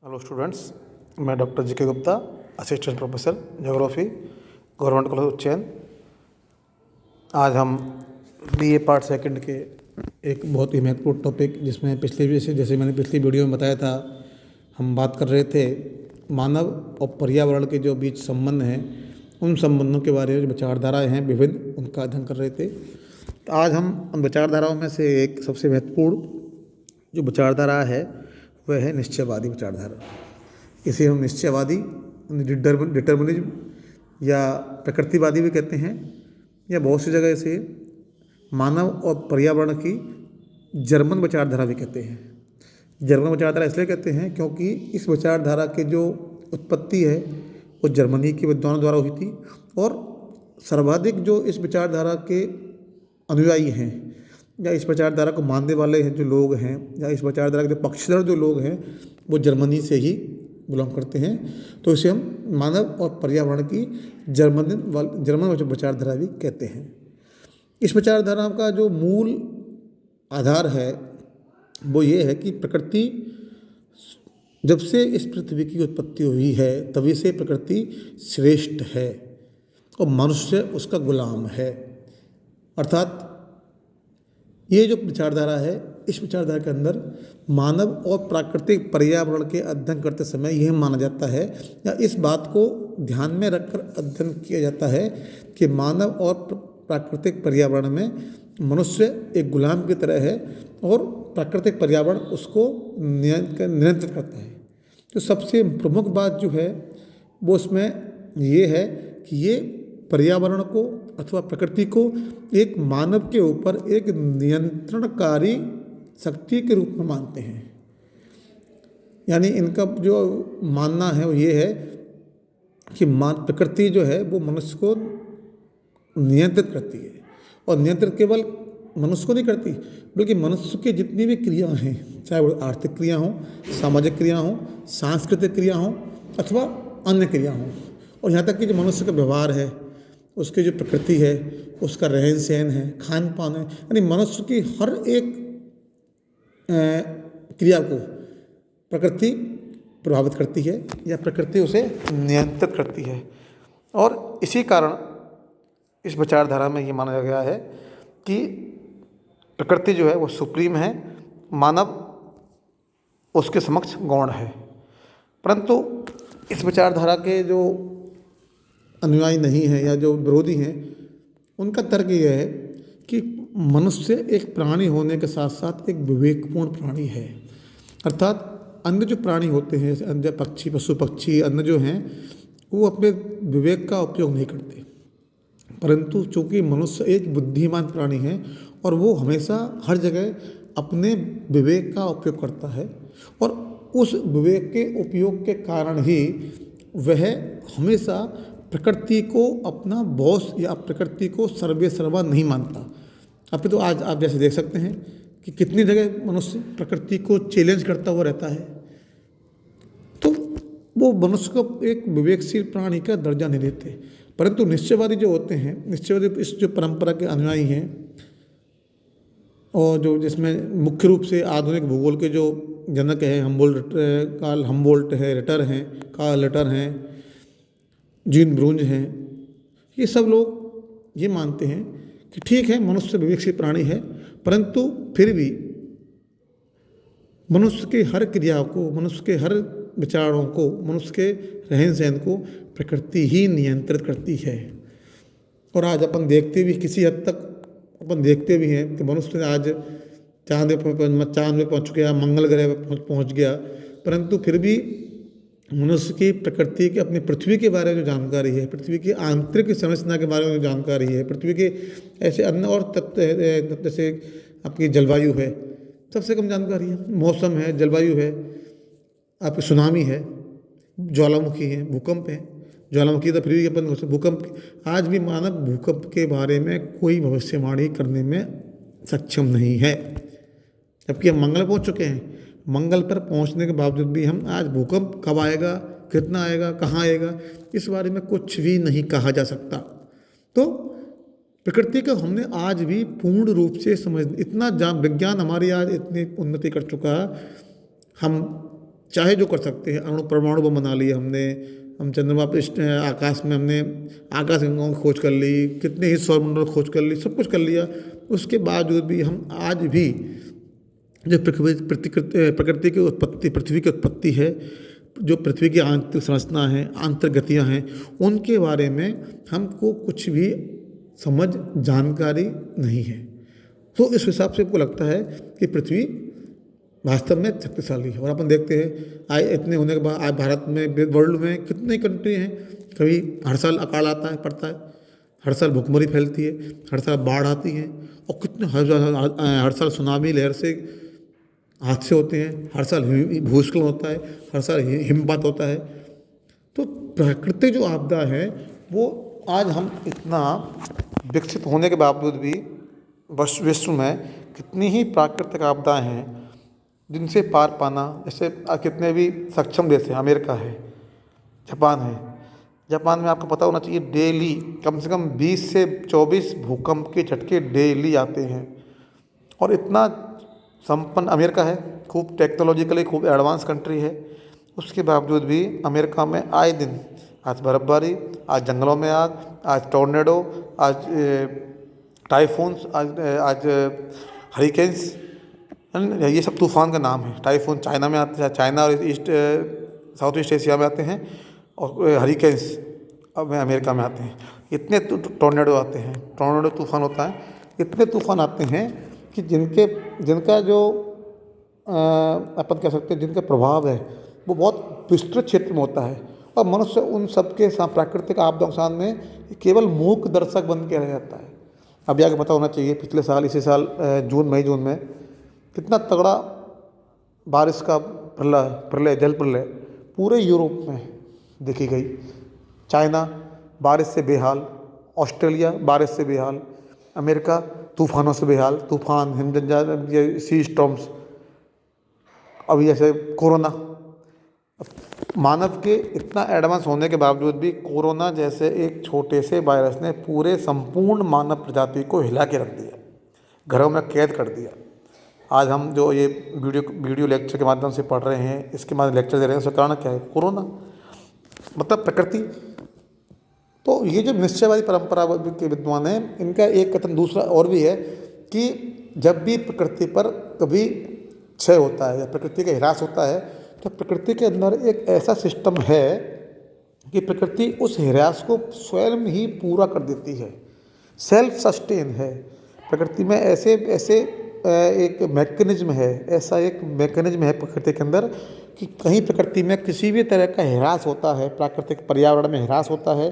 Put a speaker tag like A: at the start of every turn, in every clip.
A: Hello students, मैं doctor जी के Gupta, assistant professor geography, government college Ujjain. आज हम बीए पार्ट सेकंड के एक बहुत ही महत्वपूर्ण टॉपिक, जिसमें जैसे मैंने पिछली वीडियो में बताया था, हम बात कर रहे थे मानव और पर्यावरण के जो बीच संबंध हैं, उन संबंधों के बारे में जो विचारधाराएँ हैं विभिन्न, उनका अध्ययन कर रहे थे। तो आज हम उन विचारधाराओं में से एक सबसे महत्वपूर्ण जो विचारधारा है वह है निश्चयवादी विचारधारा। इसे हम निश्चयवादी, डिटर्मिनिज्म या प्रकृतिवादी भी कहते हैं, या बहुत सी जगह इसे मानव और पर्यावरण की जर्मन विचारधारा भी कहते हैं। जर्मन विचारधारा इसलिए कहते हैं क्योंकि इस विचारधारा के जो उत्पत्ति है वो जर्मनी के विद्वानों द्वारा हुई थी, और सर्वाधिक जो इस विचारधारा के अनुयायी हैं या इस विचारधारा को मानने वाले हैं जो लोग हैं, या इस विचारधारा के जो पक्षधर जो लोग हैं, वो जर्मनी से ही बिलोंग करते हैं। तो इसे हम मानव और पर्यावरण की जर्मन विचारधारा भी कहते हैं। इस विचारधारा का जो मूल आधार है वो ये है कि प्रकृति, जब से इस पृथ्वी की उत्पत्ति हुई है तभी से प्रकृति श्रेष्ठ है और मनुष्य उसका गुलाम है। अर्थात ये जो विचारधारा है, इस विचारधारा के अंदर मानव और प्राकृतिक पर्यावरण के अध्ययन करते समय यह माना जाता है, या इस बात को ध्यान में रखकर अध्ययन किया जाता है कि मानव और प्राकृतिक पर्यावरण में मनुष्य एक गुलाम की तरह है और प्राकृतिक पर्यावरण उसको नियंत्रित करता है। तो सबसे प्रमुख बात जो है वो उसमें ये है कि ये पर्यावरण को अथवा प्रकृति को एक मानव के ऊपर एक नियंत्रणकारी शक्ति के रूप में मानते हैं। यानी इनका जो मानना है वो ये है कि प्रकृति जो है वो मनुष्य को नियंत्रित करती है, और नियंत्रित केवल मनुष्य को नहीं करती बल्कि मनुष्य की जितनी भी क्रिया हैं, चाहे वो आर्थिक क्रिया हो, सामाजिक क्रिया हो, सांस्कृतिक क्रिया हो अथवा अन्य क्रिया हो, और यहाँ तक कि जो मनुष्य का व्यवहार है, उसकी जो प्रकृति है, उसका रहन सहन है, खान पान है, यानी मनुष्य की हर एक क्रिया को प्रकृति प्रभावित करती है या प्रकृति उसे नियंत्रित करती है। और इसी कारण इस विचारधारा में ये माना गया है कि प्रकृति जो है वो सुप्रीम है, मानव उसके समक्ष गौण है। परंतु इस विचारधारा के जो अनुयायी नहीं हैं या जो विरोधी हैं, उनका तर्क ये है कि मनुष्य एक प्राणी होने के साथ साथ एक विवेकपूर्ण प्राणी है। अर्थात अन्य जो प्राणी होते हैं, अन्य पक्षी, पशु पक्षी, अन्य जो हैं, वो अपने विवेक का उपयोग नहीं करते, परंतु चूँकि मनुष्य एक बुद्धिमान प्राणी है और वो हमेशा हर जगह अपने विवेक का उपयोग करता है, और उस विवेक के उपयोग के कारण ही वह हमेशा प्रकृति को अपना बॉस या प्रकृति को सर्वे सर्वा नहीं मानता। अब तो आज आप जैसे देख सकते हैं कि कितनी जगह मनुष्य प्रकृति को चैलेंज करता हुआ रहता है, तो वो मनुष्य को एक विवेकशील प्राणी का दर्जा नहीं देते। परंतु निश्चयवादी जो होते हैं, निश्चयवादी इस जो परंपरा के अनुयायी हैं, और जो जिसमें मुख्य रूप से आधुनिक भूगोल के जो जनक हैं, कार्ल हम्बोल्ट है, कार्ल रिटर हैं, जीन ब्रूंज हैं, ये सब लोग ये मानते हैं कि ठीक है, मनुष्य विवेकशील प्राणी है, परंतु फिर भी मनुष्य की हर क्रिया को, मनुष्य के हर विचारों को, मनुष्य के रहन सहन को प्रकृति ही नियंत्रित करती है। और आज अपन देखते भी, किसी हद तक अपन देखते भी हैं कि मनुष्य आज चांद पे पहुँच गया, मंगल ग्रह पर पहुँच गया, परंतु फिर भी मनुष्य की प्रकृति के, अपनी पृथ्वी के बारे में जो जानकारी है, पृथ्वी की आंतरिक संरचना के बारे में जो जानकारी है, पृथ्वी के ऐसे अन्य और तत्व है, जैसे आपकी जलवायु है, सबसे कम जानकारी है, मौसम है, जलवायु है, आपकी सुनामी है, ज्वालामुखी है, भूकंप है। ज्वालामुखी तो फिर भी अपन भूकंप, आज भी मानव भूकंप के बारे में कोई भविष्यवाणी करने में सक्षम नहीं है, जबकि हम मंगल पहुँच चुके हैं। मंगल पर पहुंचने के बावजूद भी हम आज भूकंप कब आएगा, कितना आएगा, कहाँ आएगा, इस बारे में कुछ भी नहीं कहा जा सकता। तो प्रकृति का हमने आज भी पूर्ण रूप से समझ, इतना विज्ञान हमारी आज इतनी उन्नति कर चुका है, हम चाहे जो कर सकते हैं। अणु परमाणु बम बना लिए हमने, हम चंद्रमा पे आकाश में हमने आकाश गंगाओं की खोज कर ली, कितने ही सौरमंडल खोज कर ली, सब कुछ कर लिया। उसके बावजूद भी हम आज भी जो प्रकृति की उत्पत्ति, पृथ्वी की उत्पत्ति है, जो पृथ्वी की आंतरिक संरचना है, आंतरिक गतियाँ हैं, उनके बारे में हमको कुछ भी समझ जानकारी नहीं है। तो इस हिसाब से हमको लगता है कि पृथ्वी वास्तव में शक्तिशाली है। और अपन देखते हैं आज इतने होने के बाद आज भारत में, वर्ल्ड में कितनी कंट्री हैं, कभी हर साल अकाल आता है, पड़ता है, हर साल भूखमरी फैलती है, हर साल बाढ़ आती है, और कितने हर साल सुनामी लहर से हादसे होते हैं, हर साल भूस्खलन होता है, हर साल हिमपात होता है। तो प्राकृतिक जो आपदा है वो आज हम इतना विकसित होने के बावजूद भी विश्व में कितनी ही प्राकृतिक आपदाएं हैं जिनसे पार पाना, जैसे कितने भी सक्षम देश हैं, अमेरिका है, जापान है। जापान में आपको पता होना चाहिए डेली कम से कम 20 से 24 भूकंप के झटके डेली आते हैं। और इतना संपन्न अमेरिका है, खूब टेक्नोलॉजिकली खूब एडवांस कंट्री है, उसके बावजूद भी अमेरिका में आए दिन आज बर्फबारी, आज जंगलों में आग, आज टोर्नेडो, आज टाइफून्स, आज हरिकेन्स, ये सब तूफ़ान का नाम है। टाइफून चाइना में आते हैं, चाइना और साउथ ईस्ट एशिया में आते हैं, और हरिकेन्स अब अमेरिका में आते हैं। इतने टोर्नेडो आते हैं, टोर्नेडो तूफ़ान होता है, इतने तूफ़ान आते हैं कि जिनका जो अपन कह सकते हैं जिनका प्रभाव है वो बहुत विस्तृत क्षेत्र में होता है, और मनुष्य उन सबके प्राकृतिक आपदाओं के सामने केवल मूक दर्शक बन के रह जाता है। अभी आगे पता होना चाहिए पिछले साल, इसी साल मई जून में कितना तगड़ा बारिश का प्रलय, जल प्रलय पूरे यूरोप में देखी गई। चाइना बारिश से बेहाल, ऑस्ट्रेलिया बारिश से बेहाल, अमेरिका तूफानों से बेहाल, तूफान, हिमजंजा, ये सी स्टॉर्म्स, अभी जैसे कोरोना। मानव के इतना एडवांस होने के बावजूद भी कोरोना जैसे एक छोटे से वायरस ने पूरे संपूर्ण मानव प्रजाति को हिला के रख दिया, घरों में कैद कर दिया। आज हम जो ये वीडियो लेक्चर के माध्यम से पढ़ रहे हैं, इसके माध्यम लेक्चर दे रहे हैं, उसका कारण क्या है? कोरोना, मतलब प्रकृति। तो ये जो निश्चयवादी परंपरा के विद्वान हैं, इनका एक कथन दूसरा और भी है कि जब भी प्रकृति पर कभी क्षय होता है या प्रकृति का ह्रास होता है, तो प्रकृति के अंदर एक ऐसा सिस्टम है कि प्रकृति उस ह्रास को स्वयं ही पूरा कर देती है, सेल्फ सस्टेन है। प्रकृति में ऐसे एक मैकेनिज्म है, ऐसा एक मैकेनिज्म है प्रकृति के अंदर कि कहीं प्रकृति में किसी भी तरह का ह्रास होता है, प्राकृतिक पर्यावरण में ह्रास होता है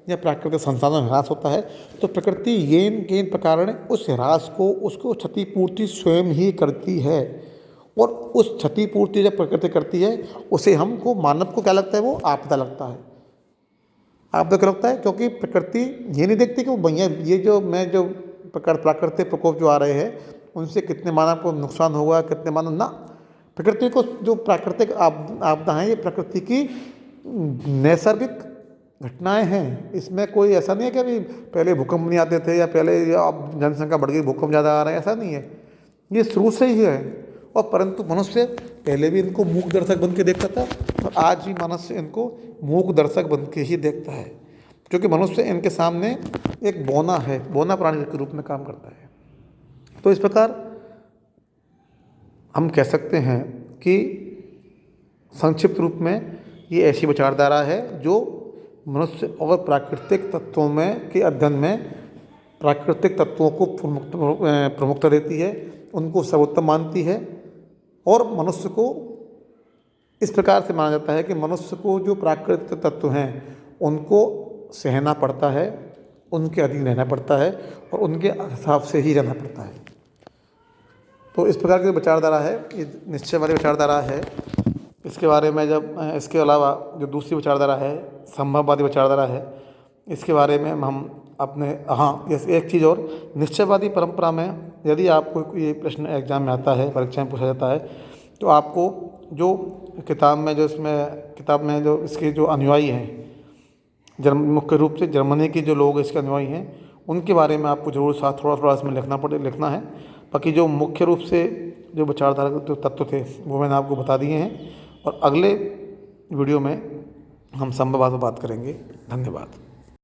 A: या प्राकृतिक संसाधनों में ह्रास होता है, तो प्रकृति येन केन प्रकार उस ह्रास को, उसको क्षतिपूर्ति स्वयं ही करती है। और उस क्षतिपूर्ति जब प्रकृति करती है, उसे हमको, मानव को क्या लगता है? वो आपदा लगता है। आपदा क्या लगता है? क्योंकि प्रकृति ये नहीं देखती कि वो भैया ये जो प्राकृतिक प्रकोप जो आ रहे हैं उनसे कितने मानव को नुकसान होगा, कितने मानव ना। प्रकृति को जो प्राकृतिक आपदा हैं, ये प्रकृति की नैसर्गिक घटनाएं हैं। इसमें कोई ऐसा नहीं है कि अभी पहले भूकंप नहीं आते थे या पहले अब जनसंख्या बढ़ गई, भूकंप ज़्यादा आ रहे हैं, ऐसा नहीं है। ये शुरू से ही है। और परंतु मनुष्य पहले भी इनको मूक दर्शक बन के देखता था, और आज भी मनुष्य इनको मूक दर्शक बन के ही देखता है, क्योंकि मनुष्य इनके सामने एक बौना है, बौना प्राणी के रूप में काम करता है। तो इस प्रकार हम कह सकते हैं कि संक्षिप्त रूप में ये ऐसी विचारधारा है जो मनुष्य और प्राकृतिक तत्वों में के अध्ययन में प्राकृतिक तत्वों को प्रमुखता देती है, उनको सर्वोत्तम मानती है। और मनुष्य को इस प्रकार से माना जाता है कि मनुष्य को जो प्राकृतिक तत्व हैं उनको सहना पड़ता है, उनके अधीन रहना पड़ता है, और उनके हिसाब से ही रहना पड़ता है। तो इस प्रकार की विचारधारा है, ये निश्चय वाली विचारधारा है। इसके बारे में इसके अलावा जो दूसरी विचारधारा है, संभववादी विचारधारा है, इसके बारे में हम अपने एक चीज़ और, निश्चयवादी परंपरा में यदि आपको ये प्रश्न एग्जाम में आता है, परीक्षा में पूछा जाता है, तो आपको जो किताब में जो इसके जो अनुयायी हैं, मुख्य रूप से जर्मनी के जो लोग इसके अनुयायी हैं, उनके बारे में आपको जरूर साथ थोड़ा इसमें लिखना है। बाकी जो मुख्य रूप से जो विचारधारा जो तत्व थे वो मैंने आपको बता दिए हैं, और अगले वीडियो में हम संभवतः बात करेंगे। धन्यवाद।